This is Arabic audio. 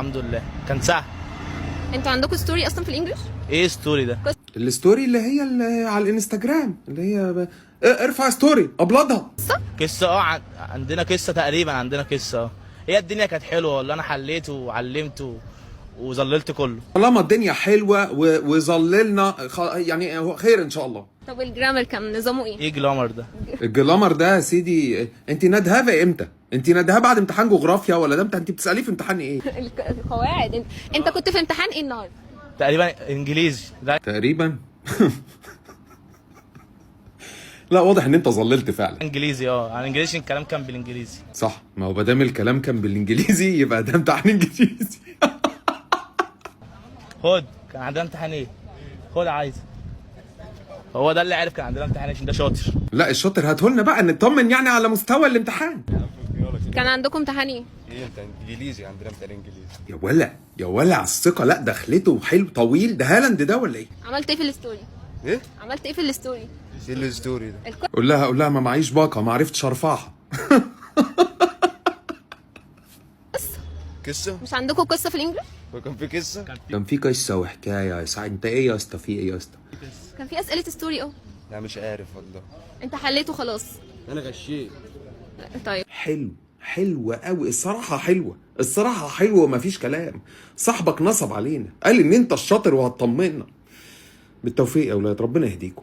الحمد لله كان سهل. انتوا عندكم ستوري اصلا في الانجليش؟ ايه ستوري ده؟ الستوري اللي على الانستجرام اللي هي ارفع ستوري ابلودها. قصه عندنا قصه تقريبا، عندنا قصه. هي الدنيا كانت حلوه والله، انا حليت وعلمت وظللت كله. طالما الدنيا حلوه وظللنا يعني هو خير ان شاء الله. طب الجرامر كان نظامه ايه؟ ايه جلامر ده؟ الجلامر ده يا سيدي، انت ندهاه امتى؟ انت ندهاه بعد امتحان جغرافيا ولا ده انت بتساليه في امتحان ايه؟ القواعد. انت كنت في امتحان ايه النهارده؟ تقريبا انجليزي ده. تقريبا. لا واضح ان انت ظللت فعلا. انجليزي على انجليزي، الكلام كان بالانجليزي. صح، ما هو ما دام الكلام كان بالانجليزي يبقى ده امتحان انجليزي. خد، كان عندنا امتحان ايه؟ خد عايز. هو ده اللي عرف كان عندنا امتحان عشان ده شاطر. لا الشاطر هاتهولنا بقى نطمن يعني على مستوى الامتحان. كان عندكم امتحان ايه؟ ايه انت انجليزي؟ عندنا امتحان انجليزي. يا ولا على الثقه، لا دخلته حلو طويل، ده هالاند ده ولا ايه؟ عملت ايه في الستوري؟ ايه؟ عملت ايه في الستوري؟ ايه الستوري ده؟ قول لها ما معيش باقه، ما عرفتش ارفعها. قصه؟ مش عندكم قصه في الانجليش؟ هو كان في قصه؟ كان في قصه وحكايه يا سعد. انت ايه يا اسطى؟ في ايه يا اسطى؟ كان في اسئله ستوري لا مش عارف والله. انت حليته خلاص. انا غشيت. طيب حلوه قوي الصراحه، الصراحه حلوه مفيش كلام. صاحبك نصب علينا، قال ان انت الشاطر وهتطمنا. بالتوفيق يا اولاد، ربنا يهديكم.